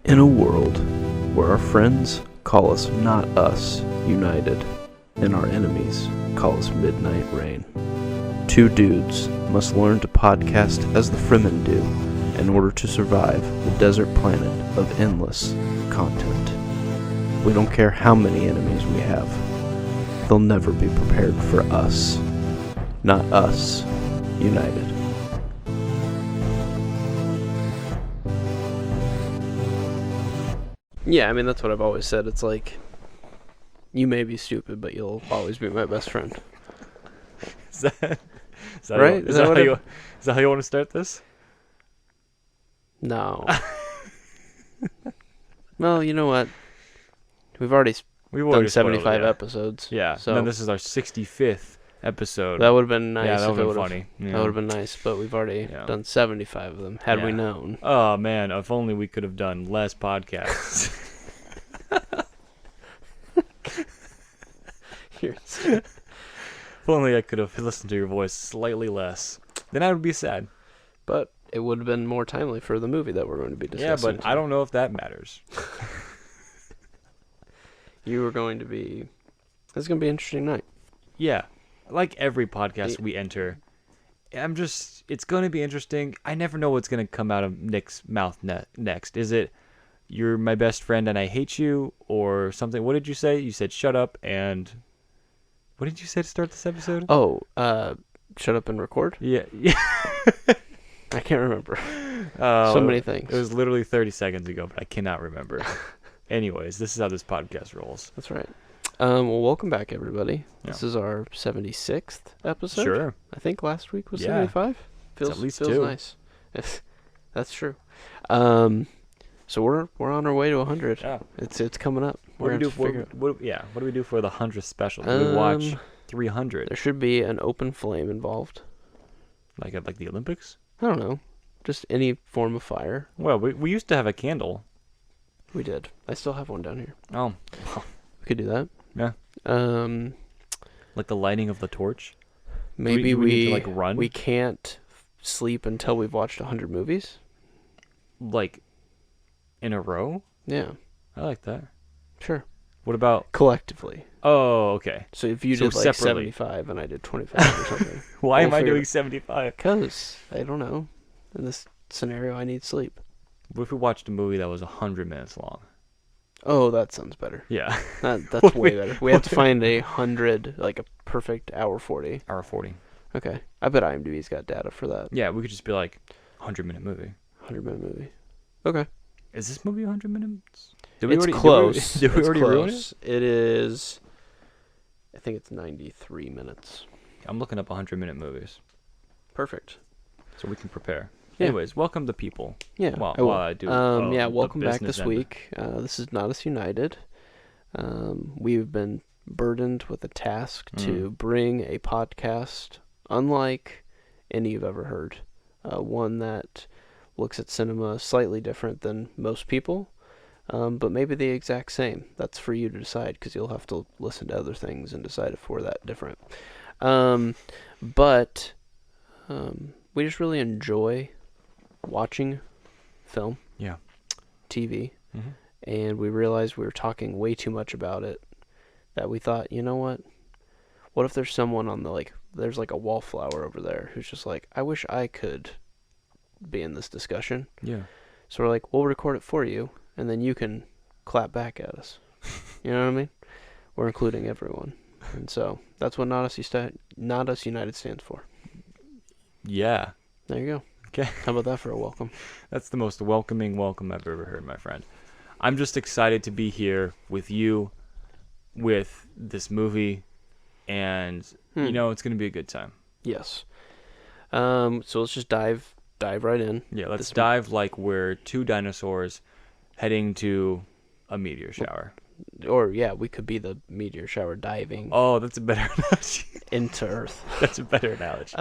In a world where our friends call us not us united and our enemies call us midnight rain, two dudes must learn to podcast as the Fremen do in order to survive the desert planet of endless content. We don't care how many enemies we have. They'll never be prepared for us. Not us united. Yeah, I mean, that's what I've always said. It's like, you may be stupid, but you'll always be my best friend. Is that right? Is that how you want to start this? No. Well, you know what? We've already done 75 episodes. Yeah, so and then this is our 65th episode. That would have been nice. Yeah, that would have been funny. Yeah. That would have been nice, but we've already done 75 of them, had we known. Oh, man, if only we could have done less podcasts. If only I could have listened to your voice slightly less. Then I would be sad. But it would have been more timely for the movie that we're going to be discussing. Yeah, but I don't know if that matters. You were going to be... It's going to be an interesting night. Yeah. Like every podcast we enter, it's going to be interesting. I never know what's going to come out of Nick's mouth next. Is it, you're my best friend and I hate you, or something? What did you say? You said shut up and... What did you say to start this episode? Oh, shut up and record? Yeah. I can't remember. So many things. It was literally 30 seconds ago, but I cannot remember. Anyways, this is how this podcast rolls. That's right. Well, welcome back, everybody. Yeah. This is our 76th episode. Sure. I think last week was 75. Feels at least feels two. Nice. That's true. So we're on our way to 100. Yeah. It's coming up. What do we do for the 100th special? Do we watch 300? There should be an open flame involved. Like the Olympics? I don't know. Just any form of fire. Well, we used to have a candle. We did. I still have one down here. Oh. We could do that. Yeah. Like the lighting of the torch? Maybe do we need to, like, run? We can't sleep until we've watched 100 movies. Like, in a row? Yeah. I like that. Sure. What about... Collectively. Oh, okay. So if you So did like separately. 75 and I did 25 or something. Why am I doing 75? Because, I don't know. In this scenario, I need sleep. What if we watched a movie that was 100 minutes long? Oh, that sounds better. Yeah. That's way better. We have to find 100, like a perfect hour 40. Hour 40. Okay. I bet IMDb's got data for that. Yeah, we could just be like, 100-minute movie. 100-minute movie. Okay. Is this movie 100 minutes? It's close. Did we already ruin it? It is, I think it's 93 minutes. I'm looking up 100-minute movies. Perfect. So we can prepare. Yeah. Anyways, welcome the people. Yeah. While I do. Welcome back this end. week. This is Not Us United. We've been burdened with a task to bring a podcast unlike any you've ever heard. One that looks at cinema slightly different than most people, but maybe the exact same. That's for you to decide, because you'll have to listen to other things and decide if we're that different. But we just really enjoy watching film, TV, and we realized we were talking way too much about it, that we thought, you know what if there's someone on there's like a wallflower over there who's just like, I wish I could be in this discussion. Yeah. So we're like, we'll record it for you, and then you can clap back at us. You know what I mean? We're including everyone. And so that's what Not Us United stands for. Yeah. There you go. Okay. How about that for a welcome? That's the most welcoming welcome I've ever heard, my friend. I'm just excited to be here with you, with this movie, and, it's going to be a good time. Yes. So let's just dive right in. Yeah, let's dive like we're two dinosaurs heading to a meteor shower. Or, we could be the meteor shower diving. Oh, that's a better analogy. Into Earth. That's a better analogy.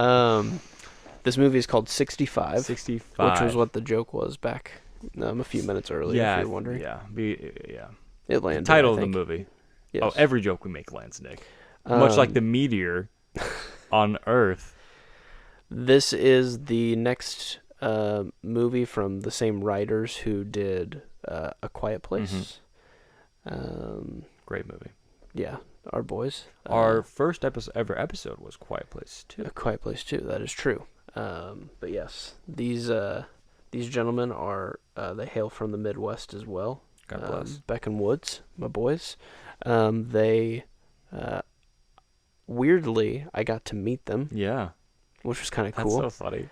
This movie is called 65. 65. Which was what the joke was back a few minutes earlier, if you're wondering. Yeah. It landed, the title I of think. the movie. Yes. Oh, every joke we make lands, Nick. Much like the meteor on Earth. This is the next movie from the same writers who did A Quiet Place. Great movie. Yeah, our boys. Our first episode was Quiet Place 2. A Quiet Place 2, that is true. But yes, these gentlemen are, they hail from the Midwest as well. God bless. Beck and Woods, my boys. They, weirdly, I got to meet them. Yeah. Which was kind of cool. That's so funny.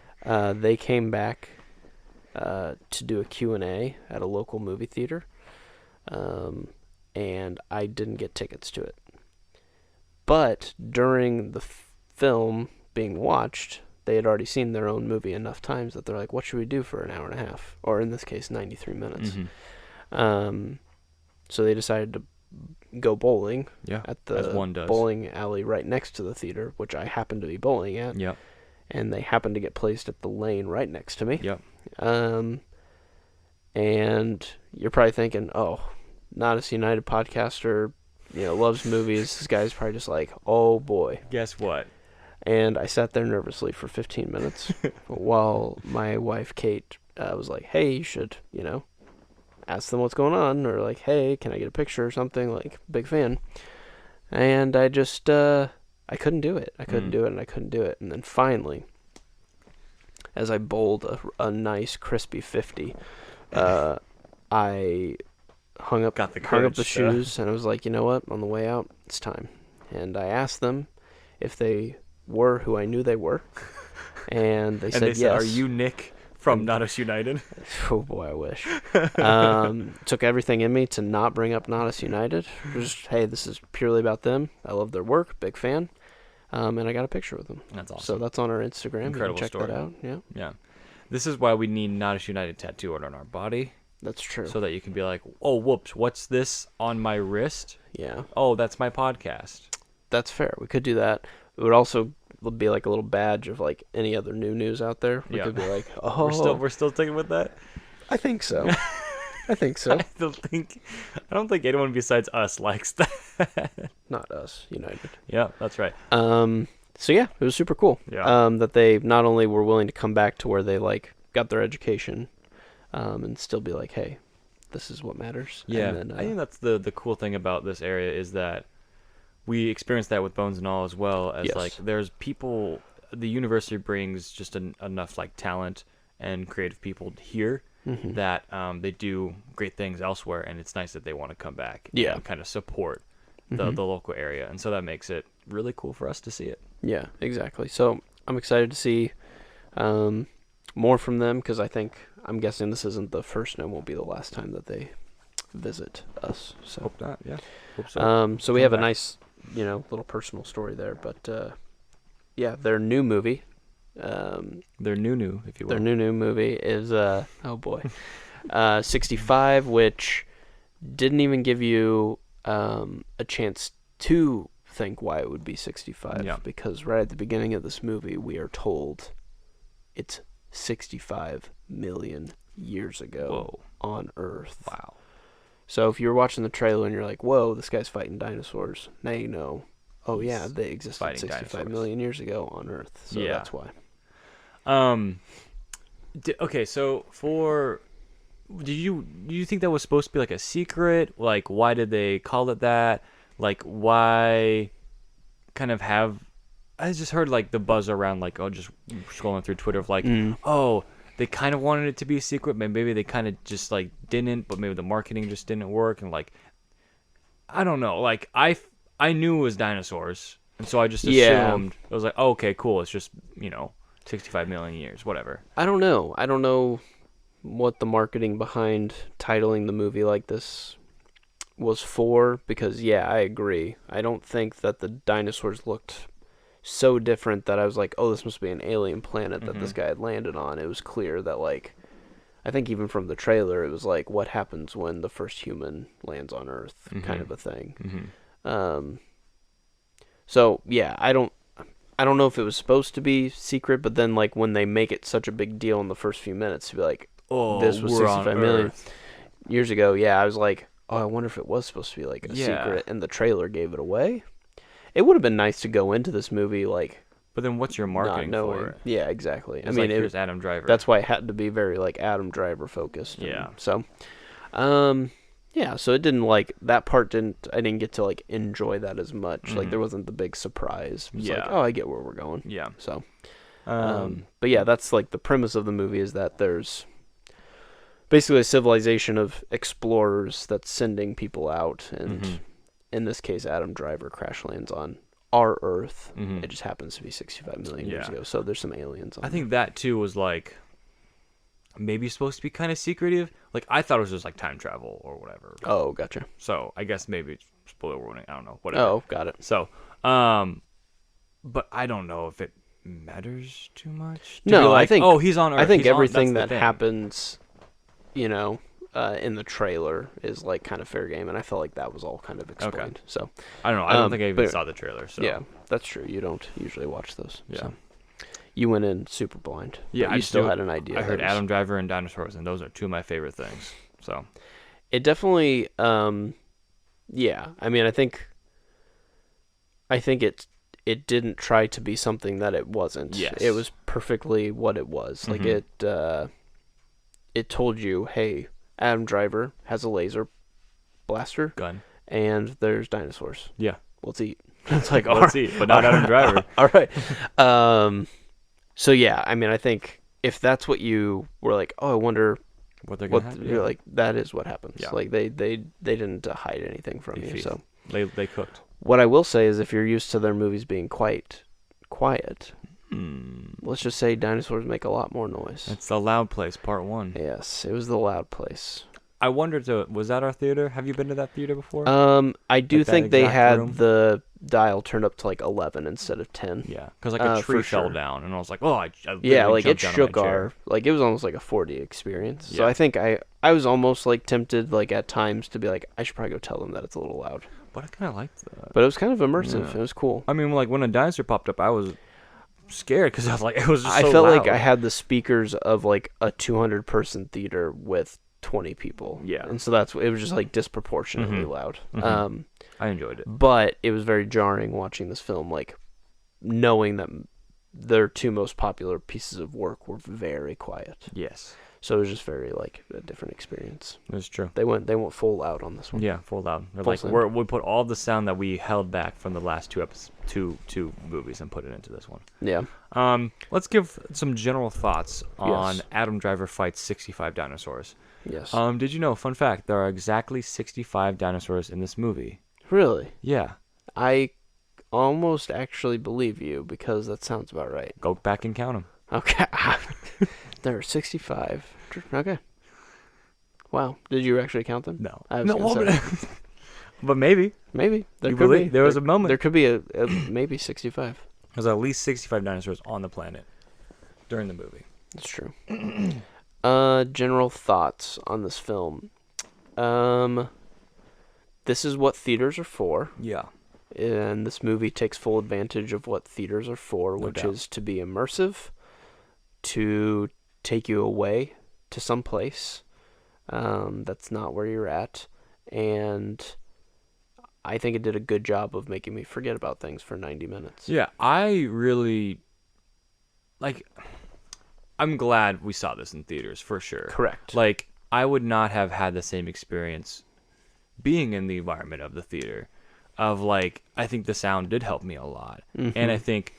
They came back to do a Q&A at a local movie theater. And I didn't get tickets to it. But during the film being watched, they had already seen their own movie enough times that they're like, what should we do for an hour and a half? Or in this case, 93 minutes. So they decided to go bowling at the as one does. Bowling alley right next to the theater, which I happened to be bowling at. Yep. And they happened to get placed at the lane right next to me. Yep. And you're probably thinking, oh, Not Us United podcaster, loves movies. This guy's probably just like, oh boy. Guess what? And I sat there nervously for 15 minutes while my wife, Kate, was like, hey, you should, ask them what's going on. Or like, hey, can I get a picture or something? Like, big fan. And I just, I couldn't do it. I couldn't do it, and I couldn't do it. And then finally, as I bowled a nice, crispy 50, I hung up the shoes, and I was like, you know what? On the way out, it's time. And I asked them if they were who I knew they were, and they said yes. Are you Nick from Not Us United? Oh boy, I wish. Took everything in me to not bring up Not Us United. Just, hey, this is purely about them. I love their work, big fan. And I got a picture with them. That's awesome. So that's on our Instagram. Incredible you can check story. that out. Yeah. This is why we need Not Us United tattooed on our body. That's true. So that you can be like, oh, whoops, what's this on my wrist? Yeah. Oh, that's my podcast. That's fair. We could do that. It would also be like a little badge of like any other new news out there. We could be like, oh. We're still sticking with that? I think so. I think so. I don't think anyone besides us likes that. Not Us United. Yeah, that's right. So yeah, it was super cool. Yeah. That they not only were willing to come back to where they like got their education, and still be like, hey, this is what matters. Yeah. And then, I think that's the cool thing about this area is that we experienced that with Bones and All as well as like there's people. The university brings just enough like talent and creative people here that they do great things elsewhere, and it's nice that they want to come back and kind of support the local area, and so that makes it really cool for us to see it. Yeah, exactly. So I'm excited to see more from them, because I'm guessing this isn't the first and won't be the last time that they visit us. So hope not. Yeah. Hope so. So we have a nice, little personal story there, but yeah, their new movie. Their new, if you will. Their new movie is 65, which didn't even give you a chance to think why it would be 65, because right at the beginning of this movie we are told it's 65 million years ago on Earth. Wow. So if you're watching the trailer and you're like, whoa, this guy's fighting dinosaurs, now you know, oh yeah, they existed 65 million years ago on Earth. So that's why. Okay, so do you think that was supposed to be like a secret? Like, why did they call it that? Like, why kind of have... I just heard, like, the buzz around, like, just scrolling through Twitter of, like, they kind of wanted it to be a secret, but maybe they kind of just, like, didn't, but maybe the marketing just didn't work, and, like, I don't know. Like, I knew it was dinosaurs, and so I just assumed... I was like, oh, okay, cool, it's just, 65 million years, whatever. I don't know what the marketing behind titling the movie like this was for, because I agree. I don't think that the dinosaurs looked so different that I was like, oh, this must be an alien planet that this guy had landed on. It was clear that, like, I think even from the trailer, it was like, what happens when the first human lands on Earth, kind of a thing. So I don't know if it was supposed to be secret, but then, like, when they make it such a big deal in the first few minutes to be like, oh, this was 65 million years ago, I was like, oh, I wonder if it was supposed to be like a secret, and the trailer gave it away. It would have been nice to go into this movie like, but then what's your marketing for it? Yeah, exactly. It's, I mean, here's Adam Driver. That's why it had to be very like Adam Driver focused. Yeah. So, Yeah, so it didn't like that part didn't I didn't get to like enjoy that as much. Like there Mhm. wasn't the big surprise. It's like, Yeah. oh, I get where we're going. Yeah. So, Um. but yeah, that's like the premise of the movie is that there's basically a civilization of explorers that's sending people out, and Mhm. in this case, Adam Driver crash lands on our Earth. Mhm. It just happens to be 65 million years Yeah. ago, so there's some aliens on I think that too was like maybe supposed to be kind of secretive. Like I thought it was just like time travel or whatever. there. Oh, gotcha. So I guess maybe it's spoiler warning. I don't know. Whatever. Oh, got it. So, but I don't know if it matters too much. To No, be like, I think oh, he's on Earth. I think he's on- everything that's the that thing. happens, you know, in the trailer is like kind of fair game, and I felt like that was all kind of explained. So I don't know. I don't think I even but- saw the trailer. So yeah, that's true. You don't usually watch those. Yeah. So. You went in super blind. Yeah, but I you just still knew- had an idea. I heard that was- Adam Driver and dinosaurs, and those are two of my favorite things. So It definitely, yeah. I mean, I think it didn't try to be something that it wasn't. Yes. It was perfectly what it was. Like it told you, hey, Adam Driver has a laser blaster, gun. and there's dinosaurs. Yeah. Let's eat. It's like, all Let's right. see, but not Adam Driver. All right. So yeah, I mean, I think if that's what you were like, oh, I wonder What they're gonna what have. you're like, that is what happens. Yeah. Like they didn't hide anything from They you. feed. So They cooked. what I will say is, if you're used to their movies being quite quiet, Hmm. let's just say dinosaurs make a lot more noise. It's the Loud Place, Part 1. Yes, it was the loud place. I wondered, was that our theater? Have you been to that theater before? I do Like that think they exact had room? the dial turned up to like 11 instead of 10. Yeah, because like a for tree fell sure. down, and I was like, oh, I Yeah, literally like it jumped down on shook my chair. our, like it was almost like a 4D experience. So Yeah. I think I was almost like tempted, like at times, to be like, I should probably go tell them that it's a little loud. But I kind of liked that. But it was kind of immersive. Yeah. It was cool. I mean, like when a dinosaur popped up, I was scared because I was like, it was just I so felt loud. like I had the speakers of like a 200-person theater with 20 people. Yeah. And so it was just like disproportionately Mhm. loud. Mhm. I enjoyed it. But it was very jarring watching this film, like knowing that their two most popular pieces of work were very quiet. Yes, So it was just very like a different experience. that's true. They went full out on this one. Yeah, full loud. They're Full like, sound. we put all the sound that we held back from the last two movies and put it into this one. Yeah. Let's give some general thoughts on Yes. Adam Driver fights 65 dinosaurs. Yes. Did you know, fun fact, there are exactly 65 dinosaurs in this movie. Really? Yeah. I almost actually believe you, because that sounds about right. Go back and count them. Okay. There are 65. Okay. Wow. Did you actually count them? No. I was No, gonna say. but maybe. Maybe. There You could believe? be. There was a moment. There could be a maybe 65. There's at least 65 dinosaurs on the planet during the movie. That's true. General thoughts on this film. This is what theaters are for, Yeah. and this movie takes full advantage of what theaters are for, No which doubt. is to be immersive, to take you away to some place that's not where you're at, and I think it did a good job of making me forget about things for 90 minutes. Yeah, I really like. I'm glad we saw this in theaters for sure. Correct. Like, I would not have had the same experience being in the environment of the theater. Of like, I think the sound did help me a lot, and I think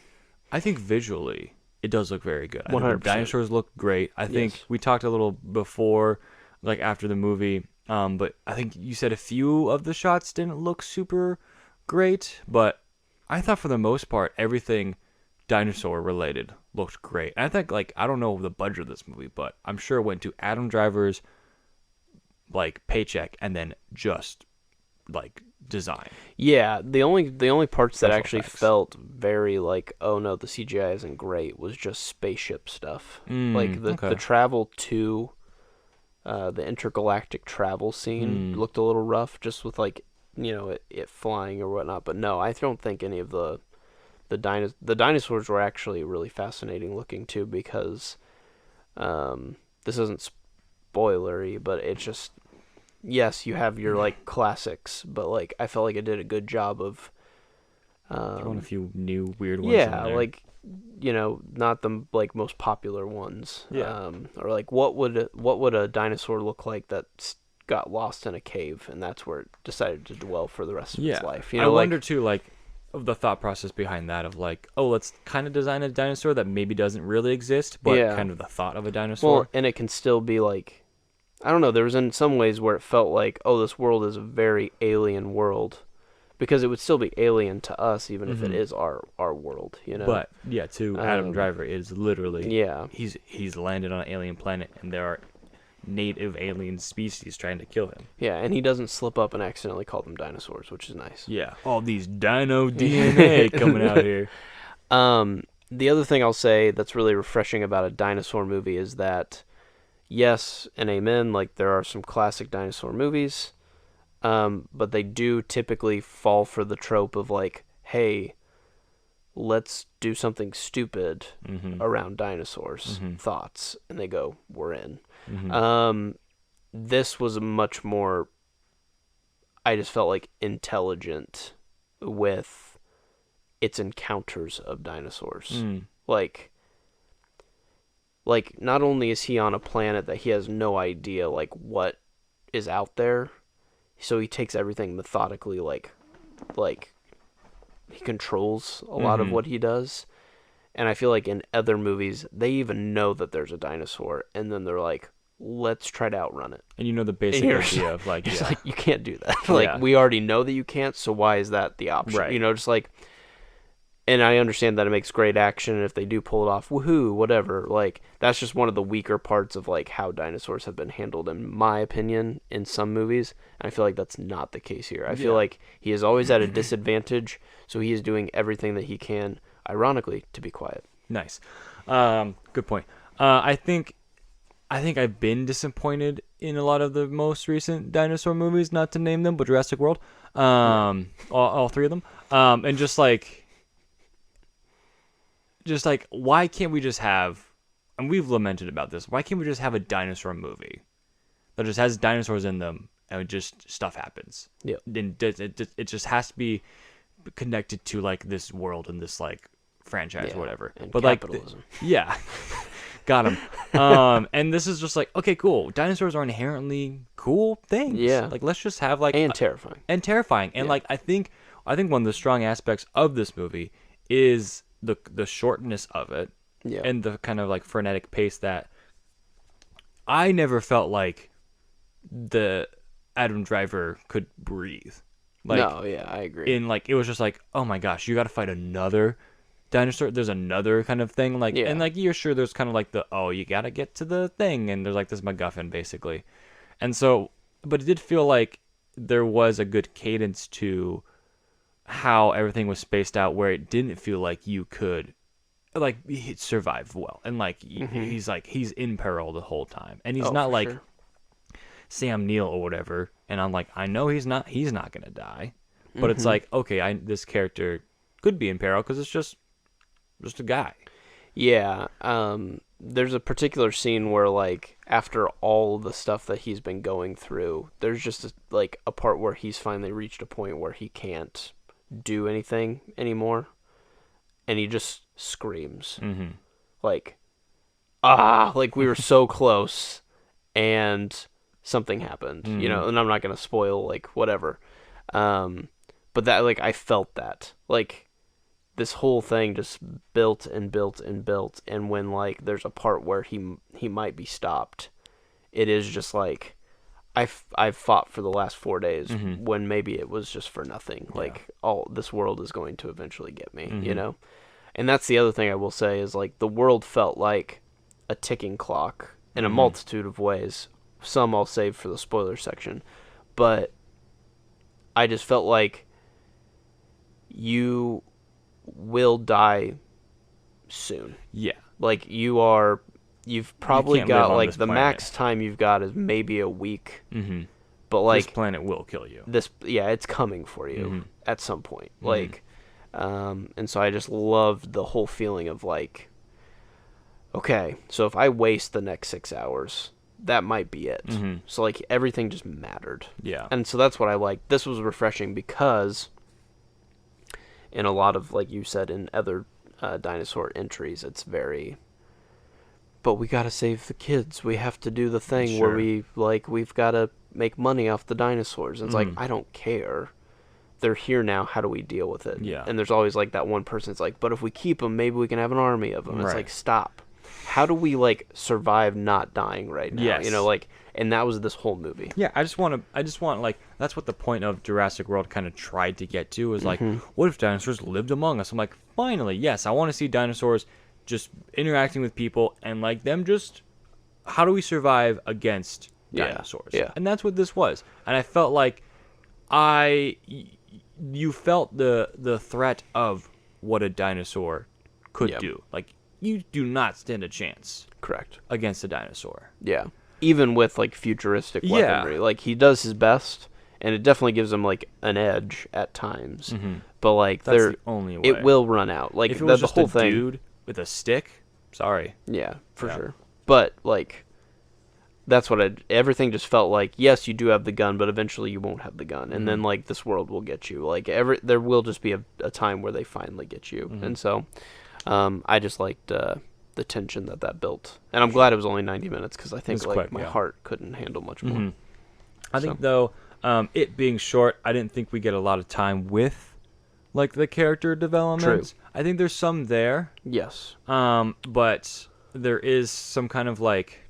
visually it does look very good. I think the 100%. dinosaurs look great. I think Yes. we talked a little before, like after the movie. But I think you said a few of the shots didn't look super great, but I thought for the most part everything dinosaur related looked great. And I think, like, I don't know the budget of this movie, but I'm sure it went to Adam Driver's like paycheck and then just like design. Yeah, the only parts that Special actually effects. felt very like, oh no, the CGI isn't great, was just spaceship stuff. Like the okay. travel to the intergalactic travel scene looked a little rough, just with like, you know, it flying or whatnot. But no, I don't think any of the dinosaurs were actually really fascinating looking too, because this isn't spoilery, but it's just, yes, you have your like classics, but like I felt like it did a good job of Throwing a few new weird ones in yeah, there. like, you know, not the like most popular ones. Yeah. Or like what would a dinosaur look like that's got lost in a cave, and that's where it decided to dwell for the rest of its life. You I know, wonder too, like, of the thought process behind that of like, oh, let's kind of design a dinosaur that maybe doesn't really exist, but kind of the thought of a dinosaur. Well, and it can still be like, I don't know. There was in some ways where it felt like, oh, this world is a very alien world, because it would still be alien to us, even if it is our world. You know. But yeah, to Adam Driver is literally he's landed on an alien planet, and there are native alien species trying to kill him. Yeah, and he doesn't slip up and accidentally call them dinosaurs, which is nice. Yeah, all these dino DNA coming out here. The other thing I'll say that's really refreshing about a dinosaur movie is that, yes and amen, like there are some classic dinosaur movies, but they do typically fall for the trope of like, hey, let's do something stupid around dinosaurs, thoughts, and they go, we're in. This was a much more, I just felt like, intelligent with its encounters of dinosaurs. Like not only is he on a planet that he has no idea like what is out there, so he takes everything methodically, like he controls a lot of what he does. And I feel like in other movies, they even know that there's a dinosaur, and then they're like, let's try to outrun it. And you know the basic idea of like, it's like, you can't do that. Like, we already know that you can't, so why is that the option? Right. You know, just like, and I understand that it makes great action, and if they do pull it off, woohoo, whatever. Like, that's just one of the weaker parts of like how dinosaurs have been handled, in my opinion, in some movies. And I feel like that's not the case here. I feel like he is always at a disadvantage, so he is doing everything that he can, ironically, to be quiet. Nice. Good point. I think I've been disappointed in a lot of the most recent dinosaur movies, not to name them, but Jurassic World. All three of them. And just like, why can't we just have, and we've lamented about this, why can't we just have a dinosaur movie that just has dinosaurs in them and just stuff happens? Yeah. And it just has to be connected to like this world and this like franchise or whatever. And but capitalism. Like, got him. And this is just like, okay, cool. Dinosaurs are inherently cool things. Yeah. Like, let's just have like terrifying. And like, I think one of the strong aspects of this movie is the shortness of it, and the kind of like frenetic pace that I never felt like the Adam Driver could breathe. Like, no, yeah, I agree. In like, it was just like, oh my gosh, you got to fight another dinosaur. There's another kind of thing, like, and like, you're sure there's kind of like you got to get to the thing, and there's like this MacGuffin basically, and so, but it did feel like there was a good cadence to how everything was spaced out, where it didn't feel like you could, like, he survived well, and like he's in peril the whole time, and he's not like Sam Neill or whatever, and I'm like, I know he's not gonna die, but it's like, okay, this character could be in peril because it's just a guy. Yeah. There's a particular scene where, like, after all the stuff that he's been going through, there's just a part where he's finally reached a point where he can't do anything anymore, and he just screams, like, like we were so close, and something happened, you know. And I'm not gonna spoil, like, whatever, but that, like, I felt that, like, this whole thing just built and built and built, and when, like, there's a part where he might be stopped, it is just like, I've fought for the last 4 days, when maybe it was just for nothing. Like, this world is going to eventually get me, you know? And that's the other thing I will say is, like, the world felt like a ticking clock in a multitude of ways. Some I'll save for the spoiler section, but I just felt like you will die soon. Yeah. Like, you've probably got, like, the max time you've got is maybe a week. But, like, this planet will kill you. It's coming for you at some point. Like, and so I just loved the whole feeling of, like, okay, so if I waste the next 6 hours, that might be it. So, like, everything just mattered. Yeah. And so that's what I liked. This was refreshing because in a lot of, like you said, in other dinosaur entries, it's very, but we gotta save the kids. We have to do the thing where we've got to make money off the dinosaurs. And it's like, I don't care. They're here now. How do we deal with it? Yeah. And there's always like that one person that's like, but if we keep them, maybe we can have an army of them. It's Right. like, stop. How do we like survive not dying right now? Yes. You know, like, and that was this whole movie. Yeah, I just want like, that's what the point of Jurassic World kind of tried to get to, is like, what if dinosaurs lived among us? I'm like, finally, yes, I want to see dinosaurs just interacting with people and like them just, how do we survive against dinosaurs? Yeah. And that's what this was. And I felt like you felt the threat of what a dinosaur could do. Like, you do not stand a chance Correct. against a dinosaur. Yeah. Even with like futuristic Yeah. weaponry, like he does his best, and it definitely gives him like an edge at times. But like That's the only way. it will run out. Like If it was the just whole a thing. dude with a stick, sorry. Yeah, for Yeah. sure. But like, that's what everything just felt like. Yes, you do have the gun, but eventually you won't have the gun, and then like this world will get you. Like there will just be a time where they finally get you, and so I just liked the tension that built, and I'm glad it was only 90 minutes because I think It's like quick, my yeah. heart couldn't handle much more. I think though, it being short, I didn't think we get a lot of time with like the character development. True. I think there's some there, Yes. but there is some kind of like,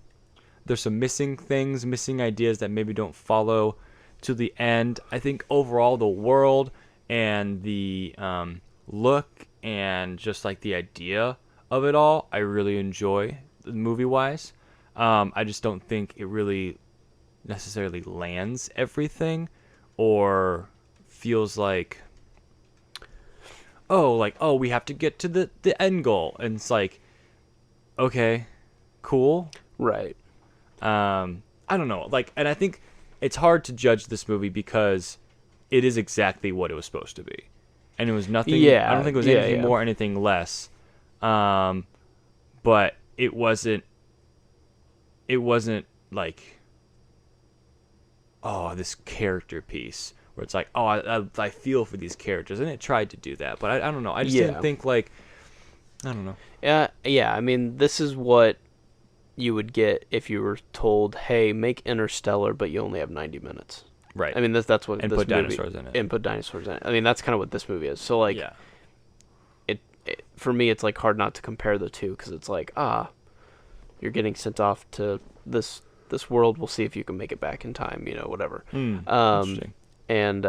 there's some missing things, missing ideas that maybe don't follow to the end. I think overall the world and the look and just like the idea of it all, I really enjoy movie-wise. I just don't think it really necessarily lands everything, or feels like, oh, we have to get to the end goal, and it's like, okay, cool. Right. I don't know, like, and I think it's hard to judge this movie because it is exactly what it was supposed to be, and it was nothing. Yeah, I don't think it was anything more, anything less. But it wasn't like, oh, this character piece where it's like, oh, I feel for these characters, and it tried to do that, but I don't know. I just didn't think like, I don't know. Yeah. I mean, this is what you would get if you were told, "Hey, make Interstellar, but you only have 90 minutes." Right. I mean, that's what And this put movie, dinosaurs in it. And put dinosaurs in it. I mean, that's kind of what this movie is. So like, Yeah. it for me, it's like hard not to compare the two because it's like, you're getting sent off to this world. We'll see if you can make it back in time. You know, whatever. Interesting. And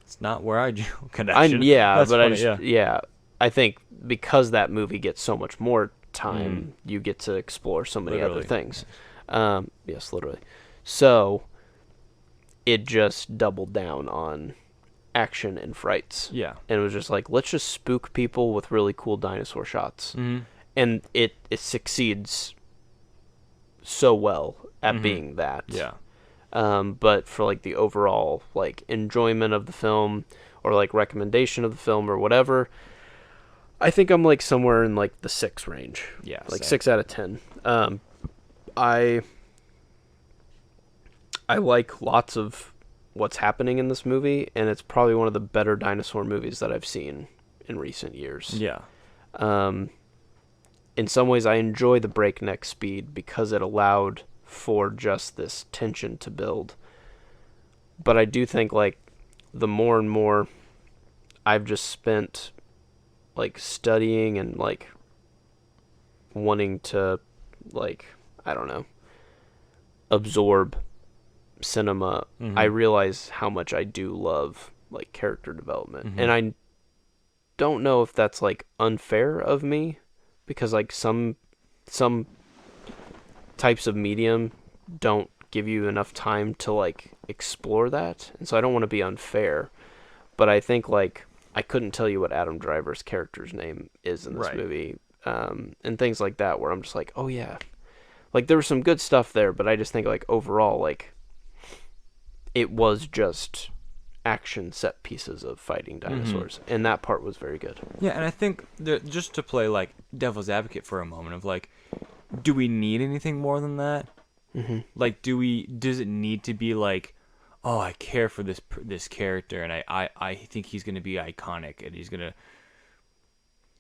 It's not where I drew a connection. That's but funny, I think because that movie gets so much more time, you get to explore so many other things. Yes, literally. So it just doubled down on action and frights. Yeah. And it was just like, let's just spook people with really cool dinosaur shots. And it succeeds so well at being that. Yeah. But for like the overall like enjoyment of the film or like recommendation of the film or whatever, I think I'm like somewhere in like the 6 range. Yeah. Like same. 6 out of 10. I like lots of what's happening in this movie, and it's probably one of the better dinosaur movies that I've seen in recent years. Yeah. In some ways, I enjoy the breakneck speed because it allowed for just this tension to build. But I do think like the more and more I've just spent like studying and like wanting to like, I don't know, absorb cinema, I realize how much I do love like character development. And I don't know if that's like unfair of me, because like some types of medium don't give you enough time to like explore that, and so I don't want to be unfair, but I think like I couldn't tell you what Adam Driver's character's name is in this movie, and things like that, where I'm just like, oh yeah, like there was some good stuff there, but I just think like overall like it was just action set pieces of fighting dinosaurs, and that part was very good. Yeah, and I think that just to play like devil's advocate for a moment of like, do we need anything more than that? Like, does it need to be like, oh, I care for this character, and I think he's gonna be iconic, and he's gonna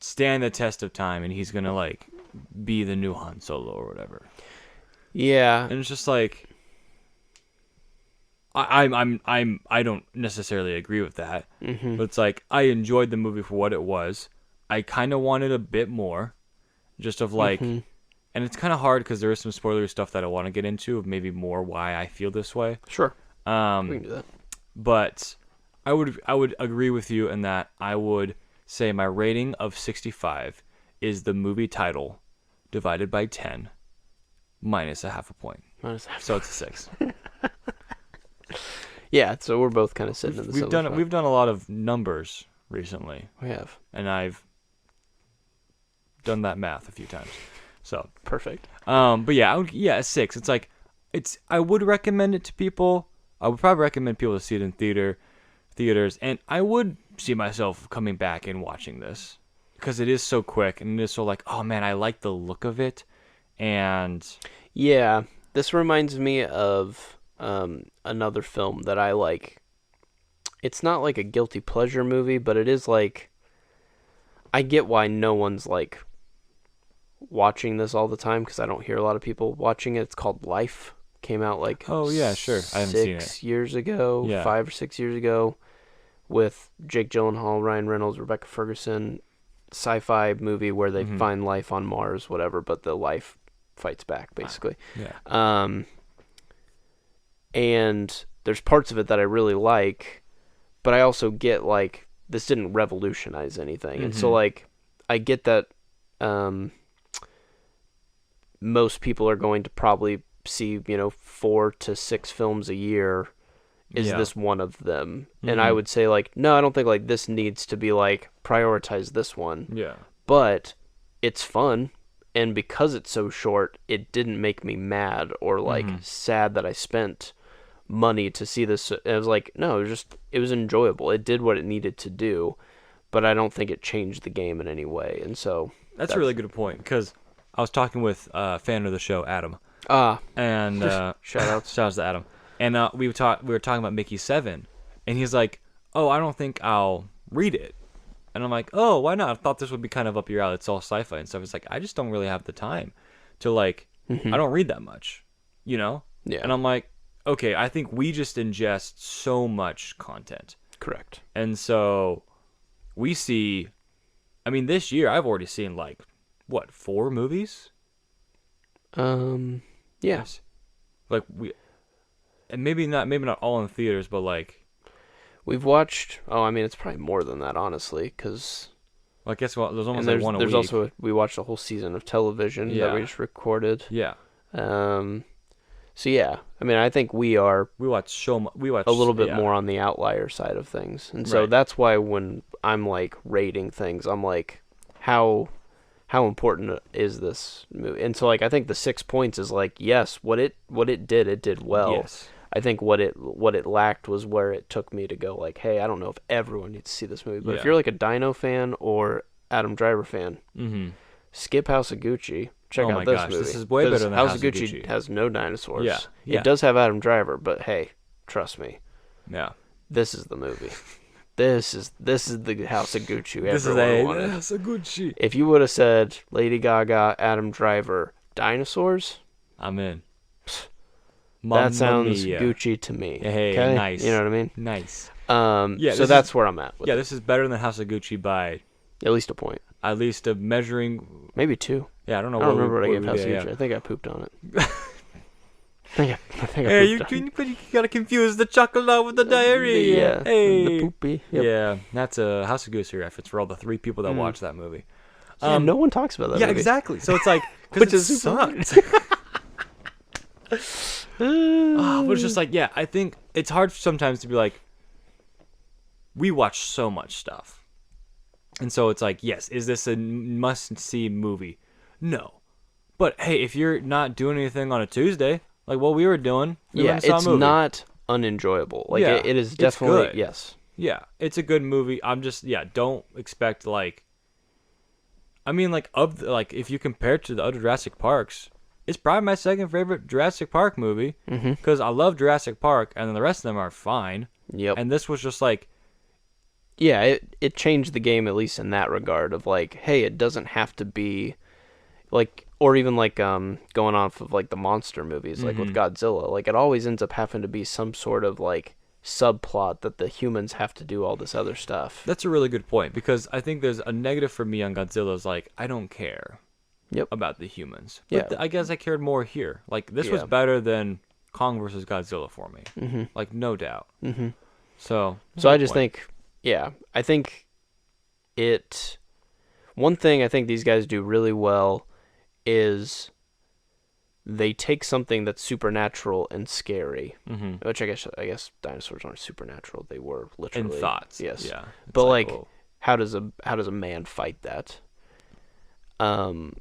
stand the test of time, and he's gonna like be the new Han Solo or whatever. Yeah. And it's just like, I don't necessarily agree with that, but it's like I enjoyed the movie for what it was. I kind of wanted a bit more, just of like, and it's kind of hard because there is some spoilery stuff that I want to get into of maybe more why I feel this way. Sure. We can do that. But I would agree with you in that I would say my rating of 65 is the movie title divided by 10 minus a half a point. So it's a 6. Yeah, so we're both kind of sitting in the we've done a lot of numbers recently. We have. And I've done that math a few times. So perfect. But yeah, a 6. It's like I would recommend it to people. I would probably recommend people to see it in theaters, and I would see myself coming back and watching this because it is so quick and it is so like, oh man, I like the look of it, and yeah, this reminds me of another film that I like. It's not like a guilty pleasure movie, but it is like, I get why no one's like watching this all the time because I don't hear a lot of people watching it. It's called Life. Came out like I haven't seen it. 6 years ago, Yeah. 5 or 6 years ago, with Jake Gyllenhaal, Ryan Reynolds, Rebecca Ferguson. Sci-fi movie where they find life on Mars, whatever, but the life fights back basically. Yeah. And there's parts of it that I really like, but I also get like this didn't revolutionize anything, and so like I get that most people are going to probably see 4 to 6 films a year. Is this one of them? And I would say like, no, I don't think like this needs to be like prioritize this one. Yeah. But it's fun, and because it's so short, it didn't make me mad or like sad that I spent money to see this. I was like, no, it was enjoyable. It did what it needed to do, but I don't think it changed the game in any way. And so that's a really good point, because I was talking with a fan of the show, Adam. And shout outs to Adam. And we were talking about Mickey 7, and he's like, "Oh, I don't think I'll read it." And I'm like, "Oh, why not? I thought this would be kind of up your alley. It's all sci-fi and stuff." It's like, I just don't really have the time to like. I don't read that much, Yeah. And I'm like, okay, I think we just ingest so much content. Correct. And so we see. I mean, this year I've already seen like 4 movies. Yes. Like and maybe not all in theaters, but like we've watched. Oh, I mean, it's probably more than that, honestly, because. Well, I guess there's almost like one a week. There's also we watched a whole season of television that we just recorded. Yeah. So yeah, I mean, I think we watch a little bit more on the outlier side of things, and so that's why when I'm like rating things, I'm like, how important is this movie? And so like I think the 6 points is like, yes, what it did well. Yes. I think what it lacked was where it took me to go like, hey, I don't know if everyone needs to see this movie, but if you're like a Dino fan or Adam Driver fan, skip House of Gucci. Check out this movie. This is way better than House of Gucci. Has no dinosaurs. Yeah. It does have Adam Driver, but hey, trust me. Yeah. This is the movie. This is the House of Gucci. This is the House of Gucci. If you would have said Lady Gaga, Adam Driver, dinosaurs, I'm in. That sounds Gucci to me. Hey, okay? Nice. You know what I mean? Nice. So that's where I'm at with it. This is better than House of Gucci by at least a point. At least a measuring. Maybe 2. Yeah, I don't know. I don't remember what I gave House of Gucci. I think I pooped on it. I think you gotta confuse the chocolate with the diarrhea. Yeah. Hey. The poopy. Yep. Yeah, that's a House of Gucci reference for all the 3 people that watch that movie. No one talks about that movie. Yeah, exactly. So it's like, because it sucked. But it's just like, yeah, I think it's hard sometimes to be like, we watch so much stuff. And so it's like, yes, is this a must-see movie? No. But hey, if you're not doing anything on a Tuesday, like what we were doing, it's not unenjoyable. Like it is definitely good. Yes. Yeah, it's a good movie. I'm just don't expect like. I mean, like if you compare it to the other Jurassic Parks, it's probably my second favorite Jurassic Park movie because I love Jurassic Park, and then the rest of them are fine. Yep. And this was just like. Yeah, it changed the game, at least in that regard of like, hey, it doesn't have to be like or even like going off of like the monster movies, like with Godzilla, like it always ends up having to be some sort of like subplot that the humans have to do all this other stuff. That's a really good point, because I think there's a negative for me on Godzilla is like, I don't care about the humans. But I guess I cared more here. Like, this was better than Kong versus Godzilla for me. Like, no doubt. So I just think, I think one thing I think these guys do really well is they take something that's supernatural and scary, which I guess dinosaurs aren't supernatural. They were literally in thoughts. Yes. Yeah. But like, how does a man fight that? And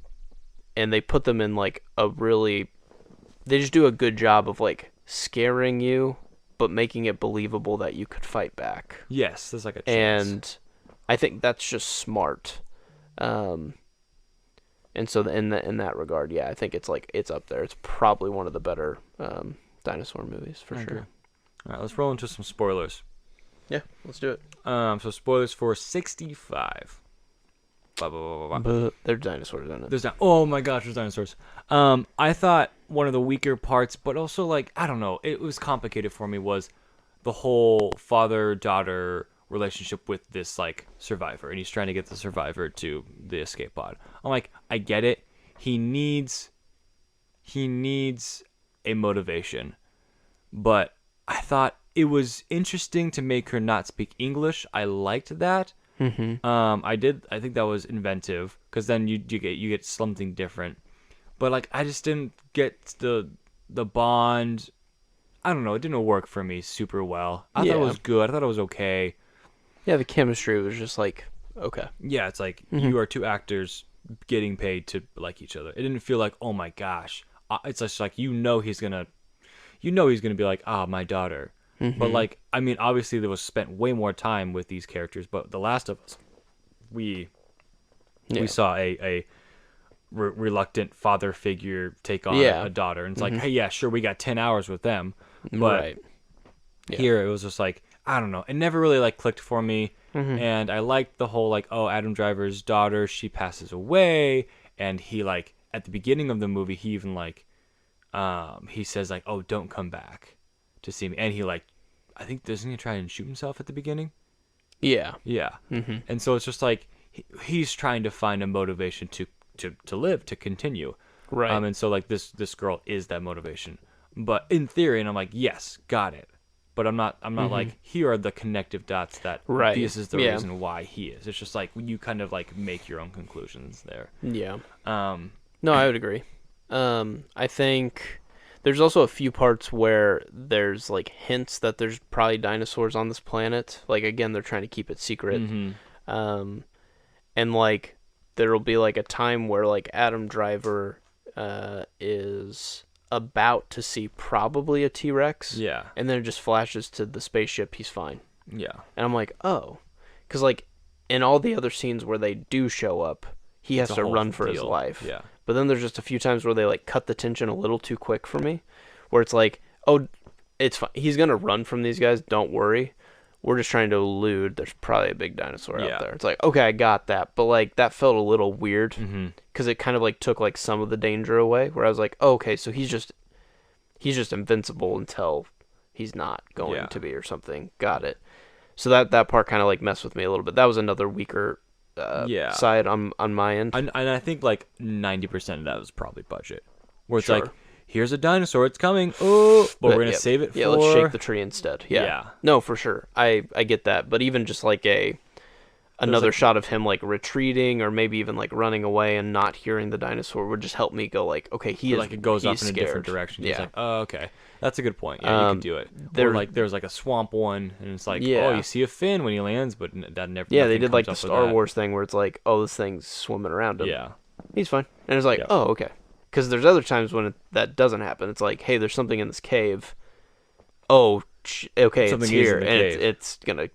they put them in like they just do a good job of like scaring you, but making it believable that you could fight back. Yes, there's like a chance. And I think that's just smart. And so in that regard, I think it's up there. It's probably one of the better dinosaur movies for sure. All right, let's roll into some spoilers. Yeah, let's do it. So spoilers for 65. Blah, blah, blah, blah, blah. But there's dinosaurs in it. Oh my gosh, there's dinosaurs. I thought one of the weaker parts, but also like, I don't know, it was complicated for me, was the whole father-daughter relationship with this like survivor, and he's trying to get the survivor to the escape pod. I'm like, I get it. He needs a motivation, but I thought it was interesting to make her not speak English. I liked that. I think that was inventive, because then you get something different. But like, I just didn't get the bond. I don't know. It didn't work for me super well. I thought it was good. I thought it was okay. Yeah, the chemistry was just like, okay. Yeah, it's like you are two actors getting paid to like each other. It didn't feel like, oh my gosh. It's just like, he's gonna be like, my daughter. But like, I mean, obviously there was spent way more time with these characters. But The Last of Us, we saw a reluctant father figure take on a daughter, and it's like, hey, yeah, sure, we got 10 hours with them, but here it was just like, I don't know, it never really like clicked for me. And I liked the whole like, Adam Driver's daughter, she passes away, and he like at the beginning of the movie, he even like he says like, oh, don't come back to see me, and he like, I think, doesn't he try and shoot himself at the beginning? Yeah. And so it's just like he's trying to find a motivation to live, to continue, right? And so like this girl is that motivation, but in theory, and I'm like, yes, got it, but I'm not like, here are the connective dots that this is the reason why he is. It's just like you kind of like make your own conclusions there. No, I would agree. I think there's also a few parts where there's like hints that there's probably dinosaurs on this planet. Like, again, they're trying to keep it secret. And like there'll be like a time where like Adam Driver is about to see probably a T-Rex. Yeah. And then it just flashes to the spaceship. He's fine. Yeah. And I'm like, oh, because like in all the other scenes where they do show up, he has to run for his life. Yeah. But then there's just a few times where they like cut the tension a little too quick for me, where it's like, oh, it's fine. He's gonna run from these guys. Don't worry. We're just trying to elude. There's probably a big dinosaur out there. It's like, okay, I got that, but like that felt a little weird because it kind of like took like some of the danger away. Where I was like, oh, okay, so he's just invincible until he's not going to be or something. Got it. So that part kind of like messed with me a little bit. That was another weaker side on my end. And I think like 90% of that was probably budget, where it's like, here's a dinosaur, it's coming, but we're gonna save it for... let's shake the tree instead. No, for sure, I get that, but even just like another shot of him like retreating, or maybe even like running away and not hearing the dinosaur would just help me go like, okay, it goes off in a different direction. He's like, oh, okay, that's a good point. You can do it. Or like there's like a swamp one, and it's like, oh, you see a fin when he lands, but that never. Yeah, they did like the Star Wars thing where it's like, oh, this thing's swimming around him. Yeah, he's fine, and it's like, oh, okay. Because there's other times when that doesn't happen. It's like, hey, there's something in this cave. Oh, okay, something it's here, and it's gonna,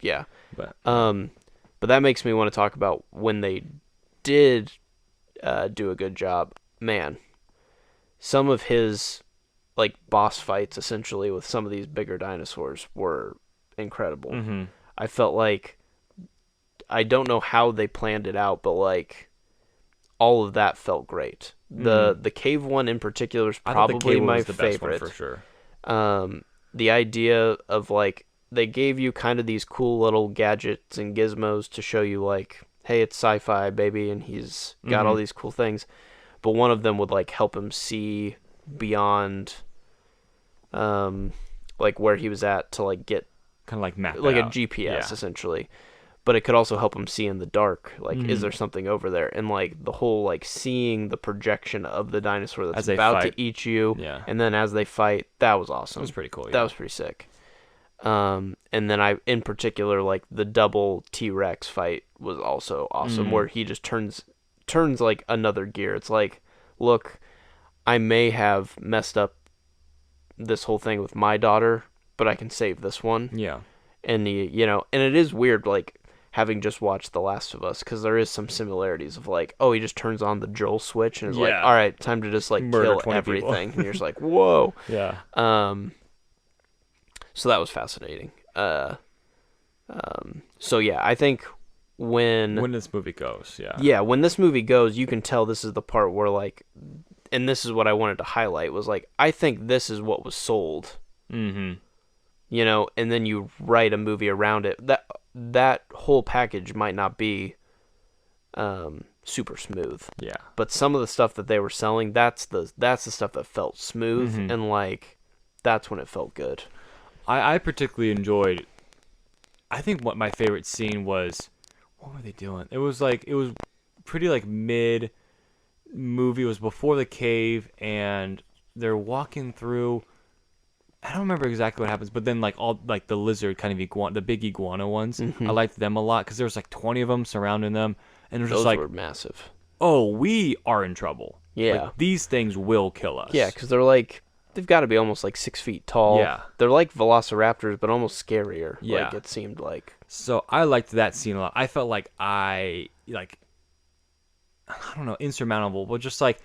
But that makes me want to talk about when they did do a good job. Man, some of his like boss fights, essentially, with some of these bigger dinosaurs were incredible. I felt like, I don't know how they planned it out, but like all of that felt great. The cave one in particular is I thought the probably cave one my was the best one favorite. for sure. The idea of like they gave you kind of these cool little gadgets and gizmos to show you like, hey, it's sci-fi, baby, and he's got all these cool things. But one of them would like help him see beyond, like where he was at to like get Kind of like map like it a out. GPS essentially. But it could also help him see in the dark. Like, is there something over there? And like the whole like seeing the projection of the dinosaur that's As they about fight. to eat you, Yeah. and then as they fight, that was awesome. That was pretty cool. Yeah. That was pretty sick. And then I, in particular, like the double T-Rex fight was also awesome, where he just turns like another gear. It's like, look, I may have messed up this whole thing with my daughter, but I can save this one. Yeah. And and it is weird, like having just watched The Last of Us, because there is some similarities of like, oh, he just turns on the Joel switch and is like, all right, time to just like Murder kill 20 everything, and you're just like, whoa. Yeah. So that was fascinating. So yeah, I think when this movie goes, when this movie goes, you can tell this is the part where like, and this is what I wanted to highlight, was like, I think this is what was sold. Mm-hmm. And then you write a movie around it. That whole package might not be super smooth. Yeah. But some of the stuff that they were selling, that's the stuff that felt smooth, and like that's when it felt good. I particularly enjoyed. I think what my favorite scene was. What were they doing? It was pretty like mid movie. It was before the cave, and they're walking through. I don't remember exactly what happens, but then like all like the lizard kind of iguana, the big iguana ones, I liked them a lot because there was like 20 of them surrounding them, and they're just Those like, were massive. oh, we are in trouble. Yeah. Like, these things will kill us. Yeah, because they're like, they've got to be almost like 6 feet tall. Yeah. They're like velociraptors, but almost scarier. Yeah. Like it seemed like. So I liked that scene a lot. I felt like I don't know, insurmountable, but just like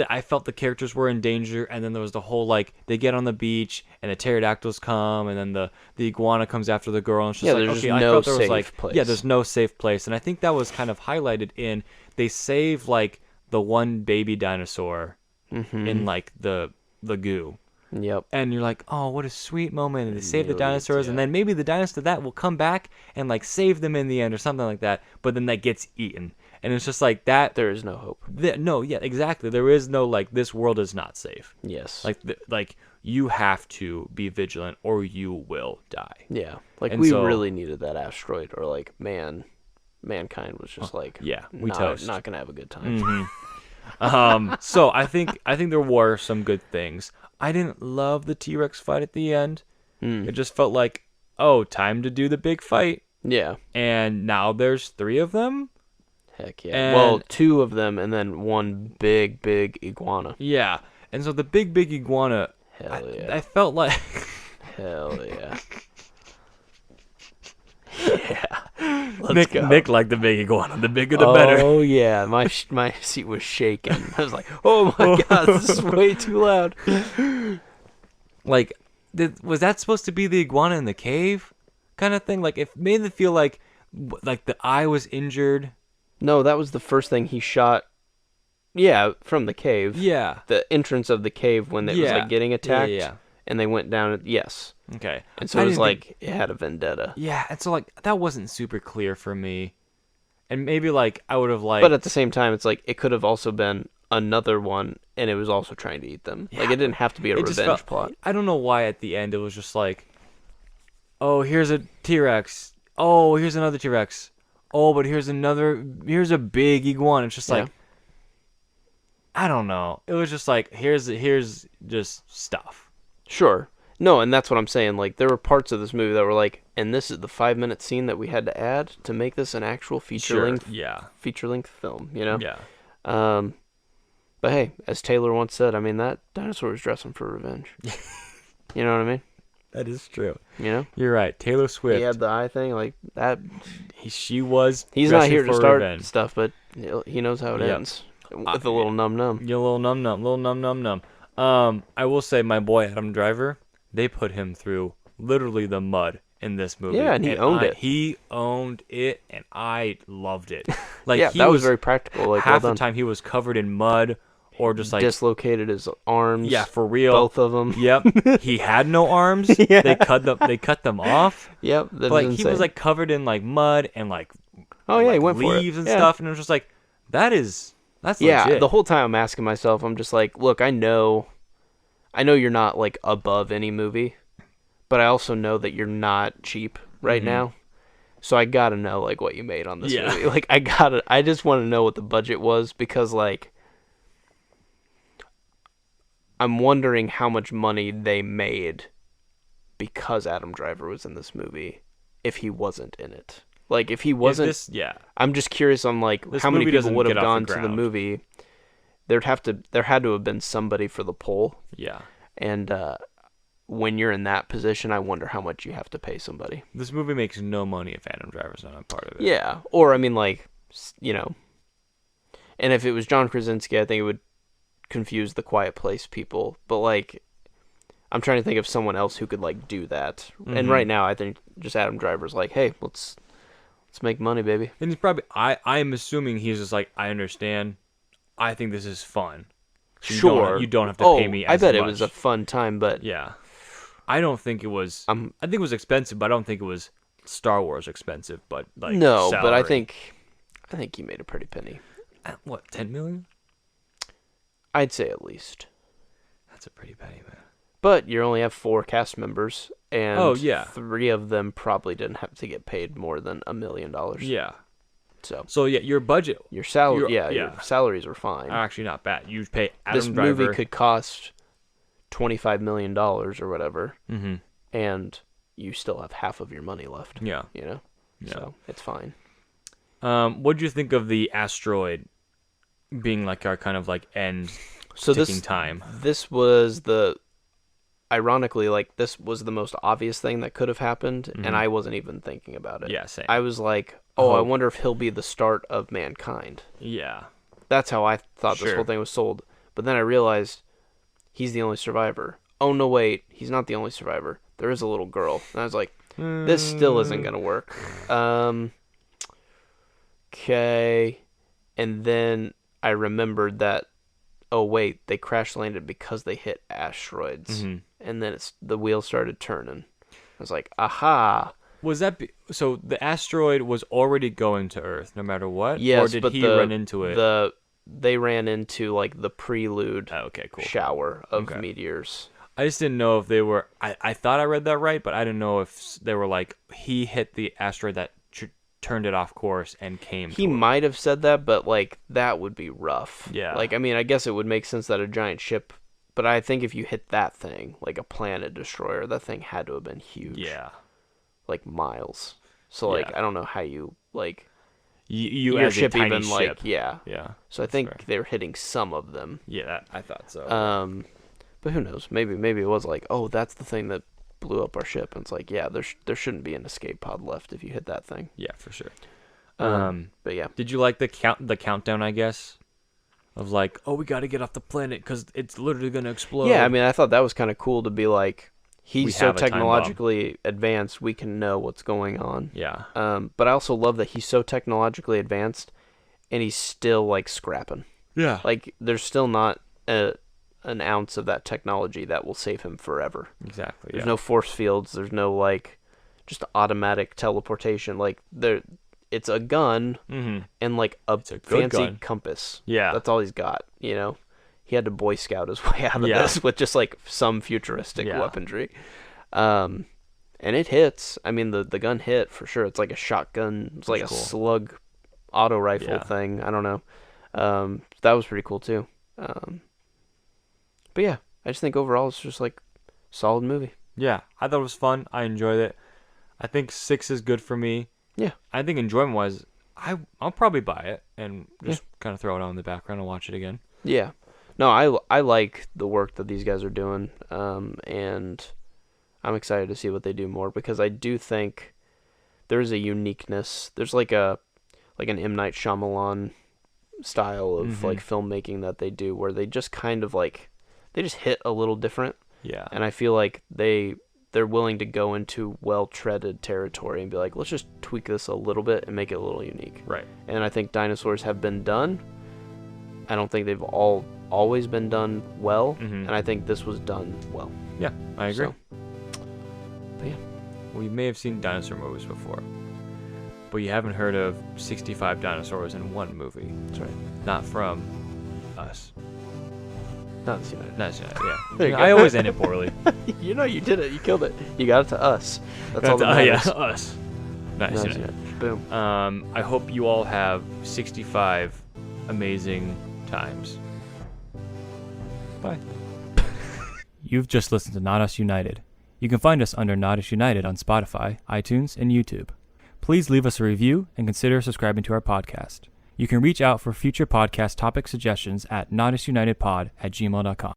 I felt the characters were in danger, and then there was the whole like they get on the beach and the pterodactyls come, and then the iguana comes after the girl, and it's just like, there's okay, just I no felt there was safe like place. yeah, there's no safe place, and I think that was kind of highlighted in they save like the one baby dinosaur in like the goo. Yep. And you're like, oh, what a sweet moment. And they save the Millions, dinosaurs, yeah. and then maybe the dinosaur that will come back and like save them in the end or something like that. But then that gets eaten. And it's just like that. There is no hope. No, yeah, exactly. There is no like, this world is not safe. Yes. Like you have to be vigilant or you will die. Yeah. Like And we so- really needed that asteroid, or like mankind was just like, yeah, we not toast. going to have a good time. So I think there were some good things. I didn't love the T-Rex fight at the end. It just felt like, oh, time to do the big fight. Yeah. And now there's 3 of them. Heck yeah. And- Well, 2 of them and then one big iguana. Yeah. And so the big iguana, Hell yeah. I felt like... Hell yeah. Yeah. Let's go. Nick liked the big iguana. The bigger the better. Oh yeah, my seat was shaking. I was like, "Oh my god, this is way too loud." Like, was that supposed to be the iguana in the cave kind of thing? Like, it made it feel like the eye was injured. No, that was the first thing he shot. Yeah, from the cave. Yeah. The entrance of the cave when it was like getting attacked. Yeah. And they went down. Yes. Okay. And so it was like it had a vendetta. Yeah, and so like that wasn't super clear for me. And maybe like I would have like But at the same time, it's like it could have also been another one, and it was also trying to eat them. Like it didn't have to be a it just revenge felt- plot. I don't know why at the end it was just like, oh, here's a T-Rex. Oh, here's another T-Rex. Oh, but here's a big iguana. It's just like, I don't know. It was just like, here's just stuff. Sure. No, and that's what I'm saying. Like, there were parts of this movie that were like, and this is the 5-minute scene that we had to add to make this an actual feature-length film, you know? Yeah. But hey, as Taylor once said, I mean, that dinosaur was dressing for revenge. You know what I mean? That is true. You know? You're right. Taylor Swift. He had the eye thing, like, that. She was He's not dressing here to for start revenge. stuff, but he knows how it Yep. ends. With a little num-num. You little num. I will say my boy Adam Driver, they put him through literally the mud in this movie. Yeah, and he owned it. He owned it, and I loved it. Like Yeah, he that was very practical. Like, half well the done. time he was covered in mud or just like dislocated his arms. Yeah, for real. Both of them. Yep. He had no arms. Yeah. They cut them off. Yep. But like he was like covered in like mud and like he went for it. leaves and stuff, and it was just like that's yeah. legit. The whole time I'm asking myself, I'm just like, look, I know you're not like above any movie, but I also know that you're not cheap right now. So I gotta know like what you made on this movie. Like I just want to know what the budget was, because like I'm wondering how much money they made because Adam Driver was in this movie if he wasn't in it. Like if he wasn't, I'm just curious on like this how many people would have gone to the movie. There had to have been somebody for the poll. Yeah. And when you're in that position, I wonder how much you have to pay somebody. This movie makes no money if Adam Driver's not a part of it. Yeah. Or, I mean, like, you know, and if it was John Krasinski, I think it would confuse the Quiet Place people. But, like, I'm trying to think of someone else who could, like, do that. And right now, I think just Adam Driver's like, hey, let's make money, baby. And he's probably, I'm assuming he's just like, I understand. I think this is fun. So Sure. You don't have to pay me as much. I bet it was a fun time, but... Yeah. I don't think it was... I think it was expensive, but I don't think it was Star Wars expensive, but like no, salary. but I think he made a pretty penny. What, 10 million? I'd say at least. That's a pretty penny, man. But you only have 4 cast members, and 3 of them probably didn't have to get paid more than $1 million. Yeah. So yeah, your budget... Your salary, your salaries were fine. Actually not bad. You pay Adam this Driver... movie could cost $25 million or whatever, and you still have half of your money left. Yeah. You know? Yeah. So it's fine. What do you think of the asteroid being like our kind of like end ticking time? This was ironically, like, this was the most obvious thing that could have happened, and I wasn't even thinking about it. Yeah, same. I was like, I wonder if he'll be the start of mankind. Yeah. That's how I thought this whole thing was sold. But then I realized he's the only survivor. Oh, no, wait. He's not the only survivor. There is a little girl. And I was like, this still isn't going to work. Okay. And then I remembered that, oh, wait, they crash landed because they hit asteroids. And then the wheel started turning. I was like, aha. Was that... So the asteroid was already going to Earth no matter what? Yes, or did he run into it? They ran into, like, the prelude shower of meteors. I just didn't know if they were... I thought I read that right, but I didn't know if they were like, he hit the asteroid that turned it off course and came He might have said that, but, like, that would be rough. Yeah. Like, I mean, I guess it would make sense that a giant ship... But I think if you hit that thing, like a planet destroyer, that thing had to have been huge. Yeah. Like, miles. So, like, I don't know how you, like... You your as ship a tiny even, ship. like, yeah. Yeah. So I think they're hitting some of them. Yeah, I thought so. But who knows? Maybe it was like, oh, that's the thing that blew up our ship. And it's like, yeah, there shouldn't be an escape pod left if you hit that thing. Yeah, for sure. But yeah. Did you like the countdown, I guess? Of like, oh, we got to get off the planet because it's literally going to explode. Yeah, I mean, I thought that was kind of cool to be like, he's so technologically advanced, we can know what's going on. Yeah. But I also love that he's so technologically advanced, and he's still, like, scrapping. Yeah. Like, there's still not an ounce of that technology that will save him forever. Exactly. There's no force fields. There's no, like, just automatic teleportation. Like, it's a gun and, like, a fancy compass. Yeah. That's all he's got, you know? He had to Boy Scout his way out of this with just, like, some futuristic weaponry. And it hits. I mean, the gun hit, for sure. It's like a shotgun. It's like a slug auto rifle thing. I don't know. That was pretty cool, too. But, yeah, I just think overall it's just, like, solid movie. Yeah, I thought it was fun. I enjoyed it. I think 6 is good for me. Yeah. I think enjoyment-wise, I'll probably buy it and just kind of throw it on in the background and watch it again. Yeah. No, I like the work that these guys are doing, and I'm excited to see what they do more, because I do think there's a uniqueness. There's like an M. Night Shyamalan style of like filmmaking that they do, where they just kind of like, they just hit a little different. Yeah. And I feel like they're willing to go into well-treaded territory and be like, let's just tweak this a little bit and make it a little unique. Right. And I think dinosaurs have been done. I don't think they've all always been done well, Mhm. and I think this was done well. Yeah, I agree. So, but yeah. We may have seen dinosaur movies before, but you haven't heard of 65 dinosaurs in one movie. That's right. Not from us. Not this United. Not yeah. There you I go. always end it poorly. You know you did it. You killed it. You got it to us. That's all that matters. Yeah, us. Nice. Nice United. United. Boom. I hope you all have 65 amazing times. Bye. You've just listened to Not Us United. You can find us under Not Us United on Spotify, iTunes, and YouTube. Please leave us a review and consider subscribing to our podcast. You can reach out for future podcast topic suggestions at notusunitedpod@gmail.com.